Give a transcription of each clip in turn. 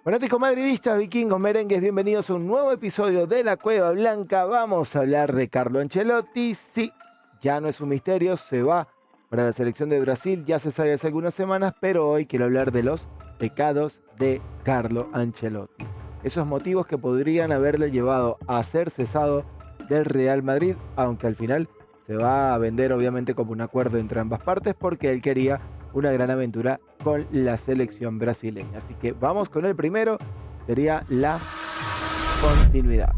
Fanáticos madridistas, vikingos, merengues, bienvenidos a un nuevo episodio de La Cueva Blanca. Vamos a hablar de Carlo Ancelotti. Sí, ya no es un misterio, se va para la selección de Brasil, ya se sabe hace algunas semanas, pero hoy quiero hablar de los pecados de Carlo Ancelotti. Esos motivos que podrían haberle llevado a ser cesado del Real Madrid, aunque al final se va a vender obviamente como un acuerdo entre ambas partes porque él quería una gran aventura con la selección brasileña. Así que vamos con el primero, sería la continuidad.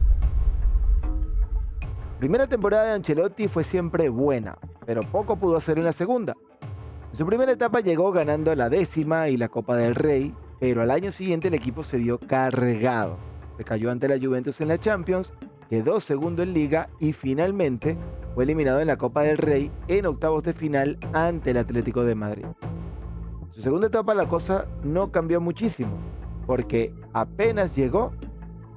Primera temporada de Ancelotti fue siempre buena, pero poco pudo hacer en la segunda. En su primera etapa llegó ganando la décima y la Copa del Rey, pero al año siguiente el equipo se vio cargado. Se cayó ante la Juventus en la Champions, quedó segundo en Liga y finalmente fue eliminado en la Copa del Rey en octavos de final ante el Atlético de Madrid. En su segunda etapa la cosa no cambió muchísimo, porque apenas llegó,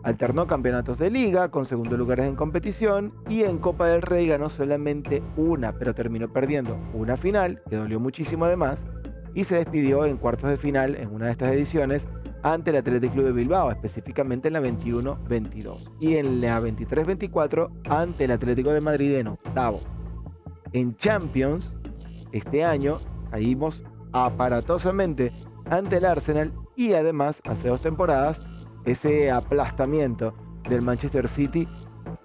alternó campeonatos de liga con segundos lugares en competición y en Copa del Rey ganó solamente una, pero terminó perdiendo una final, que dolió muchísimo además, y se despidió en cuartos de final en una de estas ediciones ante el Athletic Club de Bilbao, específicamente en la 21-22 y en la 23-24 ante el Atlético de Madrid en octavo. En Champions, este año caímos aparatosamente ante el Arsenal y además hace 2 temporadas ese aplastamiento del Manchester City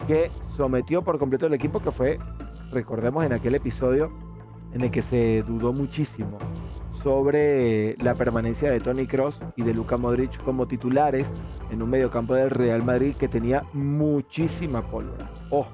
que sometió por completo al equipo, que fue, recordemos, en aquel episodio en el que se dudó muchísimo sobre la permanencia de Toni Kroos y de Luka Modric como titulares en un mediocampo del Real Madrid que tenía muchísima pólvora. Ojo,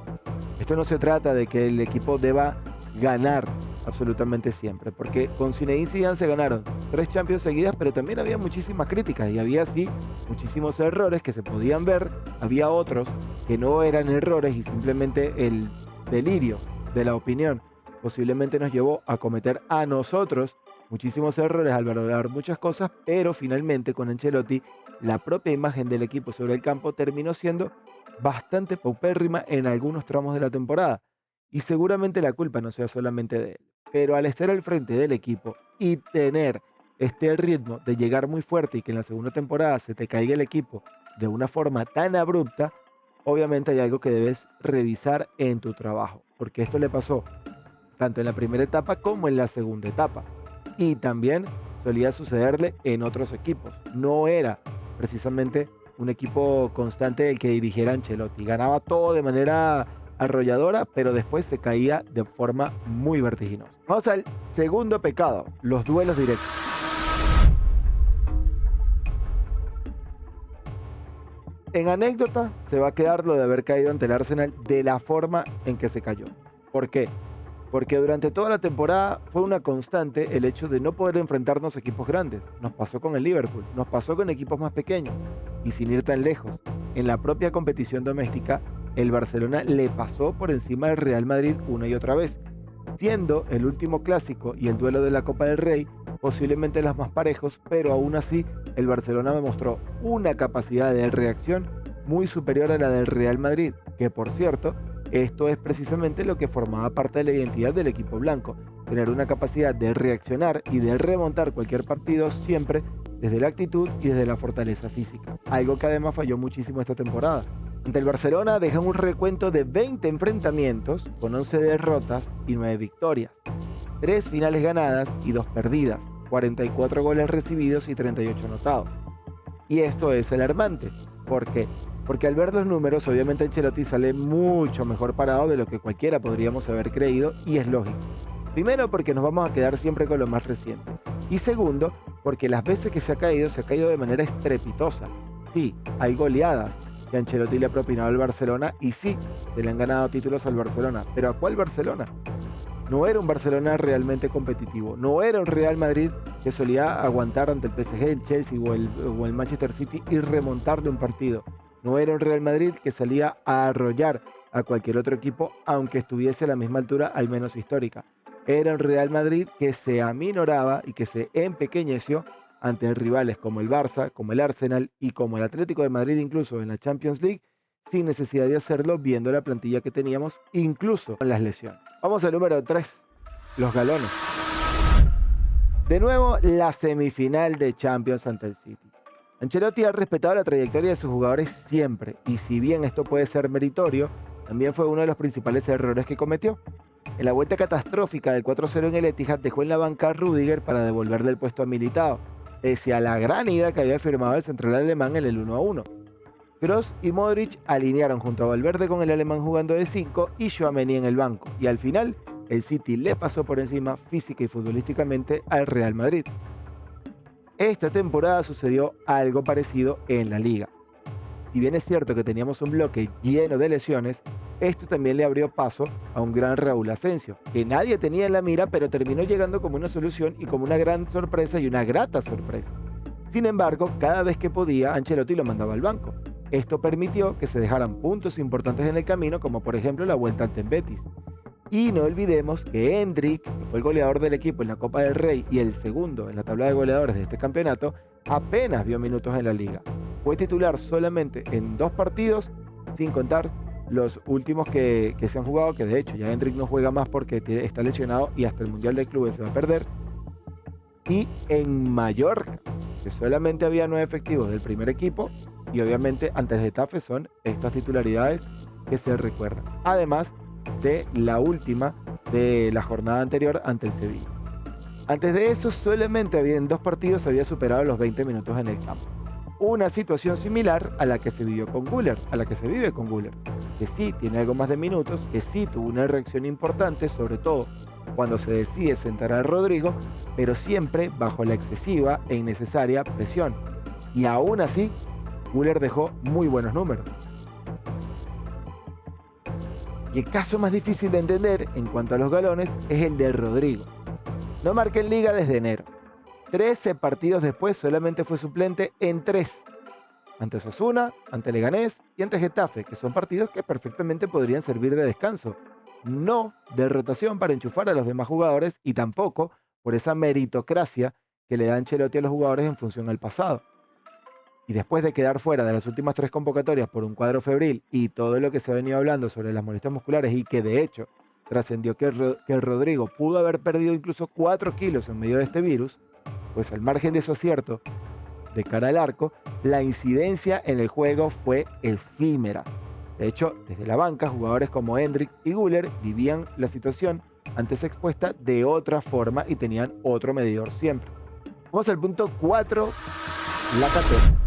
esto no se trata de que el equipo deba ganar absolutamente siempre, porque con Zinedine Zidane se ganaron 3 Champions seguidas, pero también había muchísimas críticas y había sí muchísimos errores que se podían ver, había otros que no eran errores y simplemente el delirio de la opinión posiblemente nos llevó a cometer a nosotros muchísimos errores al valorar muchas cosas, pero finalmente con Ancelotti la propia imagen del equipo sobre el campo terminó siendo bastante paupérrima en algunos tramos de la temporada. Y seguramente la culpa no sea solamente de él. Pero al estar al frente del equipo y tener este ritmo de llegar muy fuerte y que en la segunda temporada se te caiga el equipo de una forma tan abrupta, obviamente hay algo que debes revisar en tu trabajo. Porque esto le pasó tanto en la primera etapa como en la segunda etapa. Y también solía sucederle en otros equipos. No era precisamente un equipo constante el que dirigiera Ancelotti. Ganaba todo de manera arrolladora, pero después se caía de forma muy vertiginosa. Vamos al segundo pecado, los duelos directos. En anécdota se va a quedar lo de haber caído ante el Arsenal de la forma en que se cayó. ¿Por qué? Porque durante toda la temporada fue una constante el hecho de no poder enfrentarnos a equipos grandes. Nos pasó con el Liverpool, nos pasó con equipos más pequeños. Y sin ir tan lejos, en la propia competición doméstica, el Barcelona le pasó por encima del Real Madrid una y otra vez, siendo el último clásico y el duelo de la Copa del Rey posiblemente los más parejos, pero aún así el Barcelona demostró una capacidad de reacción muy superior a la del Real Madrid, que por cierto, esto es precisamente lo que formaba parte de la identidad del equipo blanco, tener una capacidad de reaccionar y de remontar cualquier partido siempre desde la actitud y desde la fortaleza física, algo que además falló muchísimo esta temporada. Ante el Barcelona dejan un recuento de 20 enfrentamientos con 11 derrotas y 9 victorias, 3 finales ganadas y 2 perdidas, 44 goles recibidos y 38 anotados. Y esto es alarmante. ¿Por qué? Porque al ver los números, obviamente Ancelotti sale mucho mejor parado de lo que cualquiera podríamos haber creído, y es lógico. Primero, porque nos vamos a quedar siempre con lo más reciente. Y segundo, porque las veces que se ha caído de manera estrepitosa. Sí, hay goleadas que Ancelotti le ha propinado al Barcelona y sí, se le han ganado títulos al Barcelona. ¿Pero a cuál Barcelona? No era un Barcelona realmente competitivo, no era un Real Madrid que solía aguantar ante el PSG, el Chelsea o el Manchester City y remontarle un partido. No era un Real Madrid que salía a arrollar a cualquier otro equipo, aunque estuviese a la misma altura, al menos histórica. Era un Real Madrid que se aminoraba y que se empequeñeció ante rivales como el Barça, como el Arsenal y como el Atlético de Madrid, incluso en la Champions League, sin necesidad de hacerlo viendo la plantilla que teníamos, incluso con las lesiones. Vamos al número 3, los galones. De nuevo, la semifinal de Champions ante el City. Ancelotti ha respetado la trayectoria de sus jugadores siempre, y si bien esto puede ser meritorio, también fue uno de los principales errores que cometió. En la vuelta catastrófica del 4-0 en el Etihad dejó en la banca a Rüdiger para devolverle el puesto a Militao, pese a la gran ida que había firmado el central alemán en el 1-1. Kroos y Modric alinearon junto a Valverde con el alemán jugando de 5 y Tchouaméni en el banco, y al final el City le pasó por encima física y futbolísticamente al Real Madrid. Esta temporada sucedió algo parecido en la liga. Si bien es cierto que teníamos un bloque lleno de lesiones, esto también le abrió paso a un gran Raúl Asensio, que nadie tenía en la mira, pero terminó llegando como una solución y como una gran sorpresa y una grata sorpresa. Sin embargo, cada vez que podía, Ancelotti lo mandaba al banco. Esto permitió que se dejaran puntos importantes en el camino, como por ejemplo la vuelta ante el Betis. Y no olvidemos que Endrick, que fue el goleador del equipo en la Copa del Rey y el segundo en la tabla de goleadores de este campeonato, apenas vio minutos en la liga. Fue titular solamente en 2 partidos, sin contar los últimos que se han jugado, que de hecho ya Endrick no juega más porque está lesionado y hasta el Mundial de Clubes se va a perder. Y en Mallorca, que solamente había 9 efectivos del primer equipo, y obviamente ante el Getafe son estas titularidades que se recuerdan. Además de la última de la jornada anterior ante el Sevilla. Antes de eso, solamente en 2 partidos había superado los 20 minutos en el campo. Una situación similar a la que se vivió con Güler, a la que se vive con Güler, que sí tiene algo más de minutos, que sí tuvo una reacción importante, sobre todo cuando se decide sentar a Rodrigo, pero siempre bajo la excesiva e innecesaria presión. Y aún así, Güler dejó muy buenos números. Y el caso más difícil de entender en cuanto a los galones es el de Rodrigo. No marca en liga desde enero. 13 partidos después solamente fue suplente en 3. Ante Osasuna, ante Leganés y ante Getafe, que son partidos que perfectamente podrían servir de descanso. No de rotación para enchufar a los demás jugadores y tampoco por esa meritocracia que le da Ancelotti a los jugadores en función al pasado. Y después de quedar fuera de las últimas 3 convocatorias por un cuadro febril y todo lo que se ha venido hablando sobre las molestias musculares y que de hecho trascendió que Rodrigo pudo haber perdido incluso 4 kilos en medio de este virus, pues al margen de su acierto de cara al arco, la incidencia en el juego fue efímera. De hecho, desde la banca, jugadores como Endrick y Güler vivían la situación antes expuesta de otra forma y tenían otro medidor siempre. Vamos al punto 4, la cantera.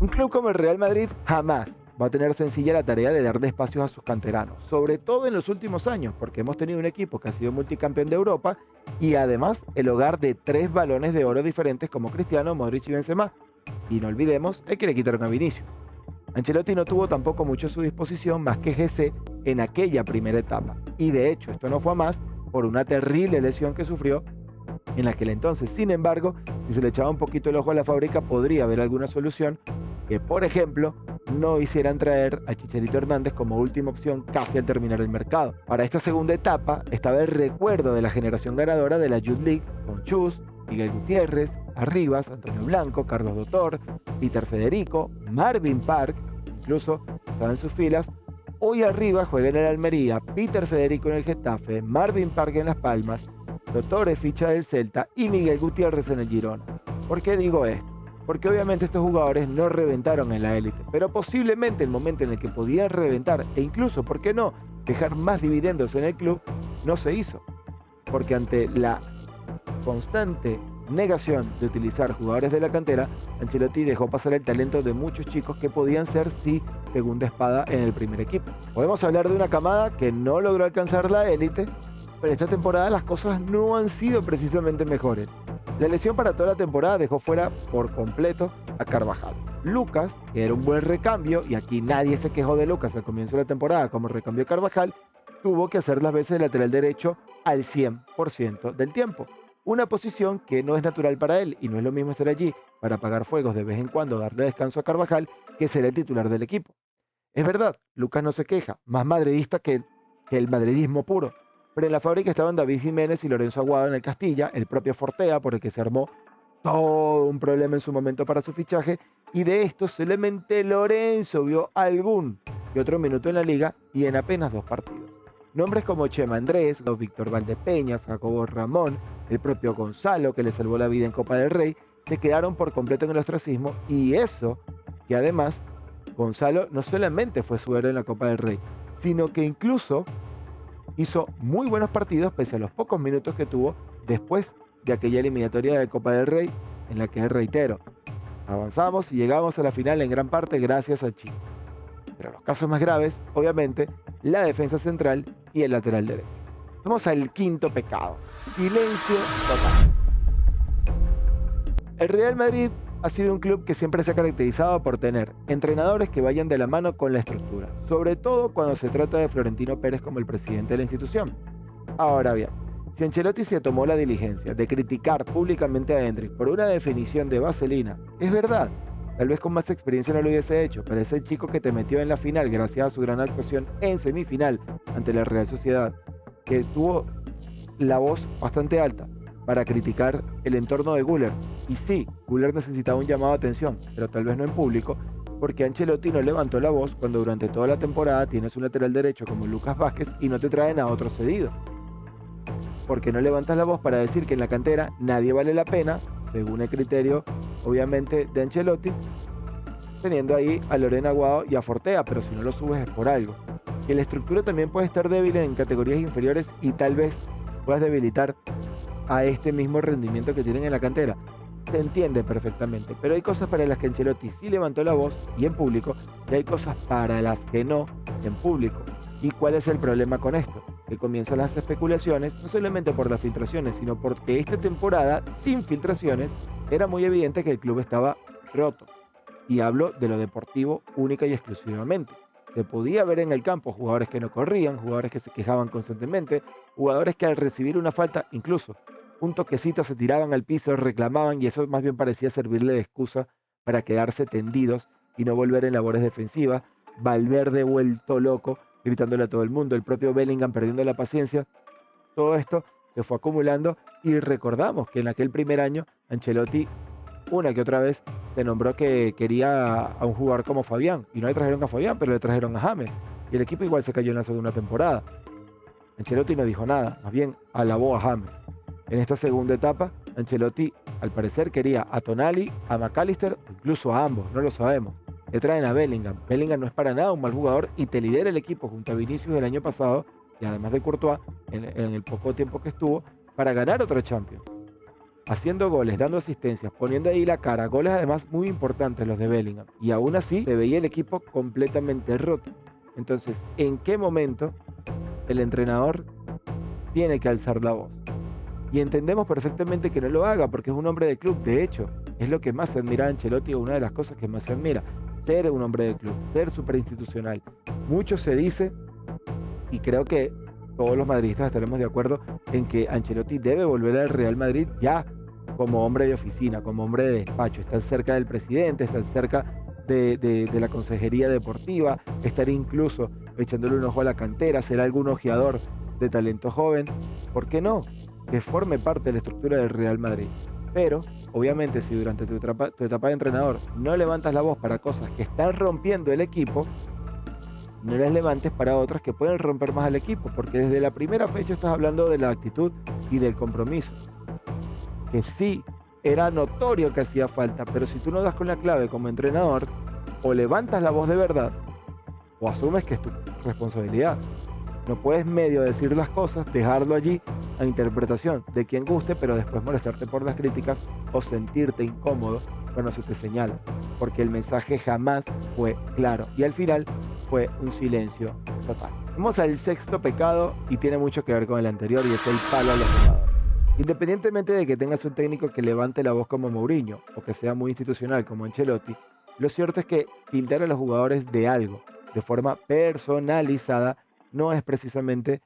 Un club como el Real Madrid jamás va a tener sencilla la tarea de darle espacios a sus canteranos, sobre todo en los últimos años, porque hemos tenido un equipo que ha sido multicampeón de Europa y además el hogar de 3 balones de oro diferentes como Cristiano, Modric y Benzema. Y no olvidemos el que le quitaron a Vinicius. Ancelotti no tuvo tampoco mucho a su disposición más que GC en aquella primera etapa. Y de hecho esto no fue a más por una terrible lesión que sufrió en aquel entonces. Sin embargo, si se le echaba un poquito el ojo a la fábrica, podría haber alguna solución que, por ejemplo, no hicieran traer a Chicharito Hernández como última opción casi al terminar el mercado. Para esta segunda etapa estaba el recuerdo de la generación ganadora de la Youth League con Chus, Miguel Gutiérrez, Arribas, Antonio Blanco, Carlos Dotor, Peter Federico, Marvin Park, incluso estaba en sus filas. Hoy Arribas juega en el Almería, Peter Federico en el Getafe, Marvin Park en Las Palmas, Dotor es ficha del Celta y Miguel Gutiérrez en el Girona. ¿Por qué digo esto? Porque obviamente estos jugadores no reventaron en la élite, pero posiblemente el momento en el que podían reventar e incluso, ¿por qué no?, dejar más dividendos en el club, no se hizo. Porque ante la constante negación de utilizar jugadores de la cantera, Ancelotti dejó pasar el talento de muchos chicos que podían ser, sí, segunda espada en el primer equipo. Podemos hablar de una camada que no logró alcanzar la élite, pero esta temporada las cosas no han sido precisamente mejores. La lesión para toda la temporada dejó fuera por completo a Carvajal. Lucas, que era un buen recambio, y aquí nadie se quejó de Lucas al comienzo de la temporada como recambio de Carvajal, tuvo que hacer las veces de lateral derecho al 100% del tiempo. Una posición que no es natural para él y no es lo mismo estar allí para apagar fuegos de vez en cuando, darle descanso a Carvajal, que ser el titular del equipo. Es verdad, Lucas no se queja, más madridista que el madridismo puro. Pero en la fábrica estaban David Jiménez y Lorenzo Aguado en el Castilla, el propio Fortea, por el que se armó todo un problema en su momento para su fichaje, y de esto solamente Lorenzo vio algún y otro minuto en la liga y en apenas 2 partidos. Nombres como Chema Andrés, Víctor Valdepeñas, Jacobo Ramón, el propio Gonzalo, que le salvó la vida en Copa del Rey, se quedaron por completo en el ostracismo, y eso que además Gonzalo no solamente fue su héroe en la Copa del Rey, sino que incluso hizo muy buenos partidos pese a los pocos minutos que tuvo después de aquella eliminatoria de Copa del Rey, en la que, reitero, avanzamos y llegamos a la final en gran parte gracias a Chico. Pero los casos más graves, obviamente, la defensa central y el lateral derecho. Vamos al quinto pecado: silencio total. El Real Madrid ha sido un club que siempre se ha caracterizado por tener entrenadores que vayan de la mano con la estructura, sobre todo cuando se trata de Florentino Pérez como el presidente de la institución. Ahora bien, si Ancelotti se tomó la diligencia de criticar públicamente a Endrick por una definición de vaselina, es verdad, tal vez con más experiencia no lo hubiese hecho, pero ese chico que te metió en la final gracias a su gran actuación en semifinal ante la Real Sociedad, que tuvo la voz bastante alta para criticar el entorno de Güler. Y sí, Güler necesitaba un llamado de atención, pero tal vez no en público, porque Ancelotti no levantó la voz cuando durante toda la temporada tienes un lateral derecho como Lucas Vázquez y no te traen a otro cedido. Porque no levantas la voz para decir que en la cantera nadie vale la pena, según el criterio, obviamente, de Ancelotti, teniendo ahí a Lorena Aguado y a Fortea, pero si no lo subes es por algo. Que la estructura también puede estar débil en categorías inferiores y tal vez puedas debilitar a este mismo rendimiento que tienen en la cantera. Se entiende perfectamente, pero hay cosas para las que Ancelotti sí levantó la voz y en público, y hay cosas para las que no en público. ¿Y cuál es el problema con esto? Que comienzan las especulaciones, no solamente por las filtraciones, sino porque esta temporada, sin filtraciones, era muy evidente que el club estaba roto. Y hablo de lo deportivo única y exclusivamente. Se podía ver en el campo jugadores que no corrían, jugadores que se quejaban constantemente, jugadores que al recibir una falta, incluso un toquecito, se tiraban al piso, reclamaban, y eso más bien parecía servirle de excusa para quedarse tendidos y no volver en labores defensivas. Valverde vuelto loco, gritándole a todo el mundo, el propio Bellingham perdiendo la paciencia. Todo esto se fue acumulando y recordamos que en aquel primer año Ancelotti una que otra vez se nombró que quería a un jugador como Fabián, y no le trajeron a Fabián, pero le trajeron a James, y el equipo igual se cayó en la segunda temporada. Ancelotti no dijo nada, más bien alabó a James. En esta segunda etapa, Ancelotti al parecer quería a Tonali, a McAllister, incluso a ambos, no lo sabemos. Le traen a Bellingham. Bellingham no es para nada un mal jugador y te lidera el equipo junto a Vinicius el año pasado, y además de Courtois, en el poco tiempo que estuvo, para ganar otro Champions. Haciendo goles, dando asistencias, poniendo ahí la cara, goles además muy importantes los de Bellingham. Y aún así se veía el equipo completamente roto. Entonces, ¿en qué momento el entrenador tiene que alzar la voz? Y entendemos perfectamente que no lo haga porque es un hombre de club. De hecho, es lo que más se admira a Ancelotti, o una de las cosas que más se admira. Ser un hombre de club, ser superinstitucional. Mucho se dice, y creo que todos los madridistas estaremos de acuerdo en que Ancelotti debe volver al Real Madrid ya como hombre de oficina, como hombre de despacho, estar cerca del presidente, estar cerca de la consejería deportiva, estar incluso echándole un ojo a la cantera, ser algún ojeador de talento joven. ¿Por qué no? Que forme parte de la estructura del Real Madrid. Pero, obviamente, si durante tu etapa de entrenador no levantas la voz para cosas que están rompiendo el equipo, no las levantes para otras que pueden romper más al equipo, porque desde la primera fecha estás hablando de la actitud y del compromiso, que sí era notorio que hacía falta, pero si tú no das con la clave como entrenador, o levantas la voz de verdad, o asumes que es tu responsabilidad. No puedes medio decir las cosas, dejarlo allí a interpretación de quien guste, pero después molestarte por las críticas o sentirte incómodo cuando se te señala, porque el mensaje jamás fue claro y al final fue un silencio total. Vamos al sexto pecado y tiene mucho que ver con el anterior, y es el palo a los jugadores. Independientemente de que tengas un técnico que levante la voz como Mourinho o que sea muy institucional como Ancelotti, lo cierto es que tildar a los jugadores de algo de forma personalizada no es precisamente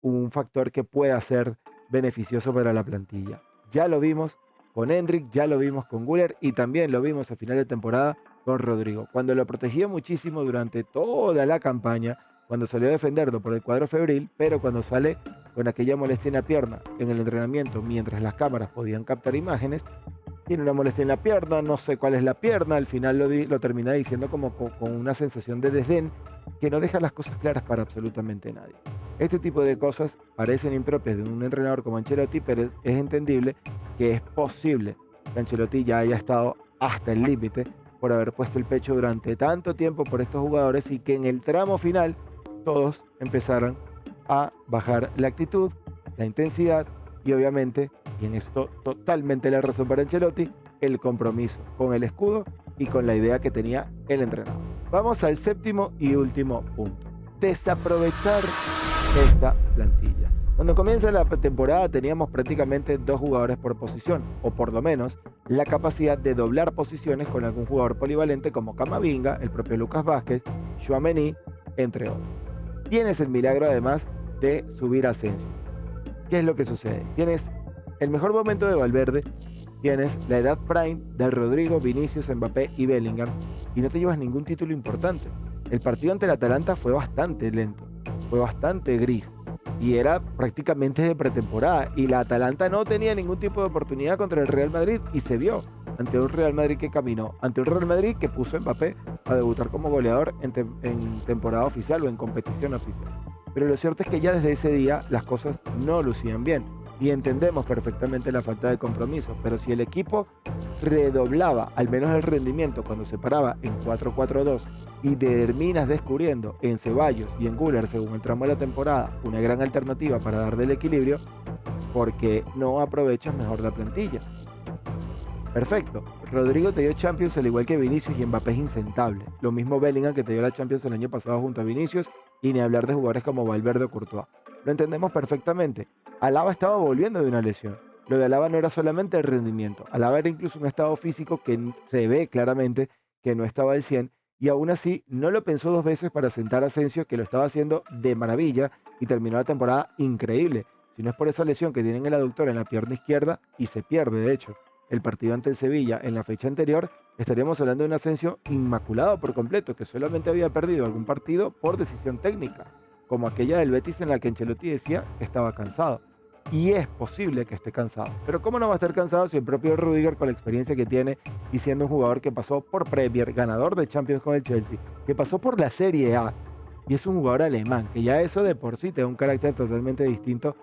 un factor que pueda ser beneficioso para la plantilla. Ya lo vimos con Endrick, ya lo vimos con Güler y también lo vimos a final de temporada con Rodrigo, cuando lo protegía muchísimo durante toda la campaña, cuando salió a defenderlo por el cuadro febril, pero cuando sale con aquella molestia en la pierna en el entrenamiento mientras las cámaras podían captar imágenes, tiene una molestia en la pierna, no sé cuál es la pierna, al final lo termina diciendo como con una sensación de desdén que no deja las cosas claras para absolutamente nadie. Este tipo de cosas parecen impropias de un entrenador como Ancelotti, pero es entendible que es posible que Ancelotti ya haya estado hasta el límite por haber puesto el pecho durante tanto tiempo por estos jugadores y que en el tramo final todos empezaran a bajar la actitud, la intensidad y obviamente, y en esto totalmente la razón para Ancelotti, el compromiso con el escudo y con la idea que tenía el entrenador. Vamos al séptimo y último punto. Desaprovechar esta plantilla. Cuando comienza la temporada teníamos prácticamente 2 jugadores por posición, o por lo menos la capacidad de doblar posiciones con algún jugador polivalente como Camavinga, el propio Lucas Vázquez, Tchouaméni, entre otros. Tienes el milagro además de subir a Asensio. ¿Qué es lo que sucede? Tienes el mejor momento de Valverde, tienes la edad prime de Rodrigo, Vinicius, Mbappé y Bellingham y no te llevas ningún título importante. El partido ante el Atalanta fue bastante lento, fue bastante gris y era prácticamente de pretemporada y la Atalanta no tenía ningún tipo de oportunidad contra el Real Madrid y se vio ante un Real Madrid que caminó, ante un Real Madrid que puso a Mbappé a debutar como goleador en temporada oficial o en competición oficial. Pero lo cierto es que ya desde ese día las cosas no lucían bien y entendemos perfectamente la falta de compromiso, pero si el equipo redoblaba al menos el rendimiento cuando se paraba en 4-4-2 y terminas descubriendo en Ceballos y en Güler, según el tramo de la temporada, una gran alternativa para dar del equilibrio, porque no aprovechas mejor la plantilla. Perfecto, Rodrigo te dio Champions al igual que Vinicius y Mbappé es insentable. Lo mismo Bellingham que te dio la Champions el año pasado junto a Vinicius y ni hablar de jugadores como Valverde o Courtois. Lo entendemos perfectamente. Alaba estaba volviendo de una lesión. Lo de Alaba no era solamente el rendimiento. Alaba era incluso un estado físico que se ve claramente que no estaba al 100 y aún así no lo pensó 2 veces para sentar a Asensio, que lo estaba haciendo de maravilla y terminó la temporada increíble. Si no es por esa lesión que tiene en el aductor en la pierna izquierda y se pierde de hecho el partido ante el Sevilla en la fecha anterior, estaríamos hablando de un Asensio inmaculado por completo, que solamente había perdido algún partido por decisión técnica, como aquella del Betis en la que Ancelotti decía que estaba cansado. Y es posible que esté cansado. Pero ¿cómo no va a estar cansado si el propio Rudiger, con la experiencia que tiene y siendo un jugador que pasó por Premier, ganador de Champions con el Chelsea, que pasó por la Serie A y es un jugador alemán, que ya eso de por sí te da un carácter totalmente distinto?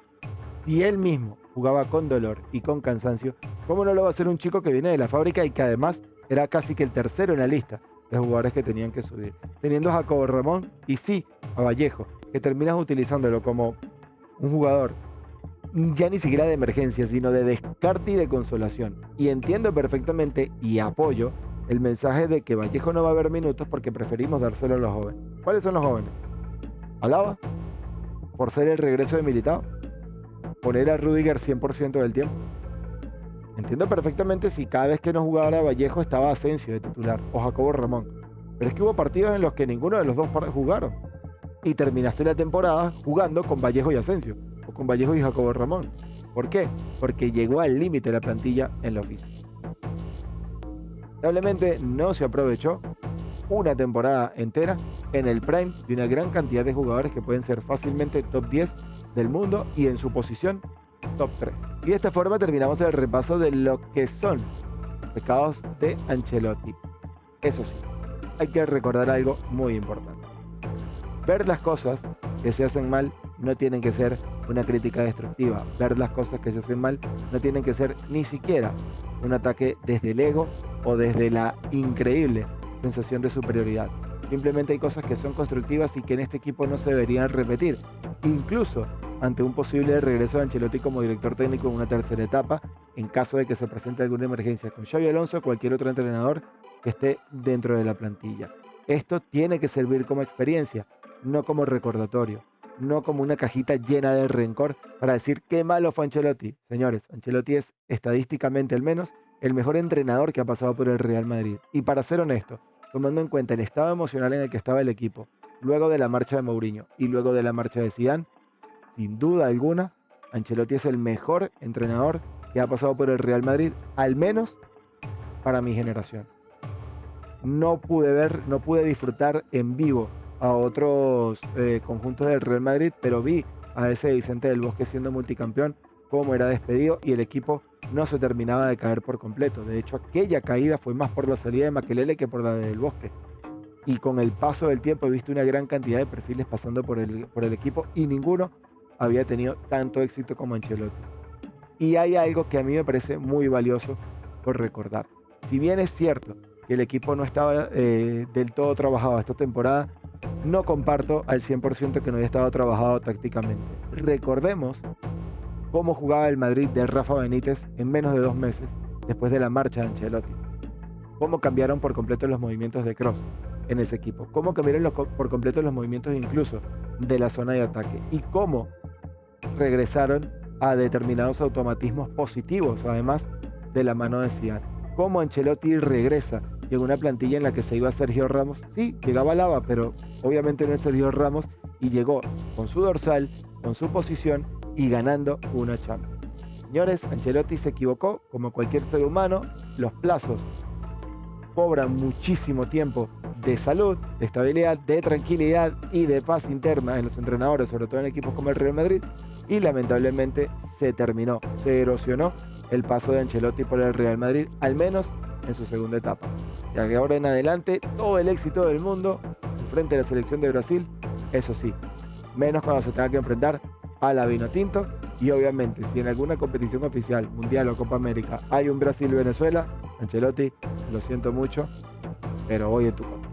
Si él mismo jugaba con dolor y con cansancio, ¿cómo no lo va a hacer un chico que viene de la fábrica y que además era casi que el tercero en la lista de jugadores que tenían que subir? Teniendo a Jacobo Ramón y sí, a Vallejo, que terminas utilizándolo como un jugador ya ni siquiera de emergencia, sino de descarte y de consolación. Y entiendo perfectamente y apoyo el mensaje de que Vallejo no va a ver minutos porque preferimos dárselo a los jóvenes. ¿Cuáles son los jóvenes? Alaba, por ser el regreso de Militao, poner a Rudiger 100% del tiempo. Entiendo perfectamente si cada vez que no jugara Vallejo estaba Asensio de titular o Jacobo Ramón. Pero es que hubo partidos en los que ninguno de los dos jugaron. Y terminaste la temporada jugando con Vallejo y Asensio, o con Vallejo y Jacobo Ramón. ¿Por qué? Porque llegó al límite la plantilla en la oficina. Lamentablemente no se aprovechó una temporada entera en el prime de una gran cantidad de jugadores que pueden ser fácilmente top 10 del mundo y en su posición top 3. Y de esta forma terminamos el repaso de lo que son los pecados de Ancelotti. Eso sí, hay que recordar algo muy importante. Ver las cosas que se hacen mal no tienen que ser una crítica destructiva. Ver las cosas que se hacen mal no tienen que ser ni siquiera un ataque desde el ego o desde la increíble sensación de superioridad. Simplemente hay cosas que son constructivas y que en este equipo no se deberían repetir. Incluso ante un posible regreso de Ancelotti como director técnico en una tercera etapa, en caso de que se presente alguna emergencia con Xabi Alonso o cualquier otro entrenador que esté dentro de la plantilla. Esto tiene que servir como experiencia, no como recordatorio, no como una cajita llena de rencor para decir qué malo fue Ancelotti. Señores, Ancelotti es, estadísticamente al menos, el mejor entrenador que ha pasado por el Real Madrid. Y para ser honesto, tomando en cuenta el estado emocional en el que estaba el equipo, luego de la marcha de Mourinho y luego de la marcha de Zidane, sin duda alguna, Ancelotti es el mejor entrenador que ha pasado por el Real Madrid, al menos para mi generación. No pude disfrutar en vivo a otros conjuntos del Real Madrid, pero vi a ese Vicente del Bosque siendo multicampeón, cómo era despedido y el equipo no se terminaba de caer por completo. De hecho, aquella caída fue más por la salida de Makelele que por la del Bosque. Y con el paso del tiempo he visto una gran cantidad de perfiles pasando por el equipo y ninguno había tenido tanto éxito como Ancelotti. Y hay algo que a mí me parece muy valioso por recordar. Si bien es cierto que el equipo no estaba del todo trabajado esta temporada, no comparto al 100% que no haya estado trabajado tácticamente. Recordemos cómo jugaba el Madrid de Rafa Benítez en menos de 2 meses después de la marcha de Ancelotti. Cómo cambiaron por completo los movimientos de Kroos en ese equipo. Cómo cambiaron por completo los movimientos incluso de la zona de ataque. Y cómo regresaron a determinados automatismos positivos, además de la mano de Zidane. Cómo Ancelotti regresa en una plantilla en la que se iba Sergio Ramos. Sí, llegaba Lava, pero obviamente no es Sergio Ramos, y llegó con su dorsal, con su posición y ganando una Champions. Señores, Ancelotti se equivocó, como cualquier ser humano. Los plazos cobran muchísimo tiempo de salud, de estabilidad, de tranquilidad y de paz interna en los entrenadores, sobre todo en equipos como el Real Madrid, y lamentablemente se terminó, se erosionó el paso de Ancelotti por el Real Madrid, al menos en su segunda etapa. Ya que ahora en adelante todo el éxito del mundo frente a la selección de Brasil, eso sí, menos cuando se tenga que enfrentar a la Vinotinto. Y obviamente, si en alguna competición oficial, Mundial o Copa América, hay un Brasil-Venezuela, Ancelotti, lo siento mucho, pero voy en tu contra.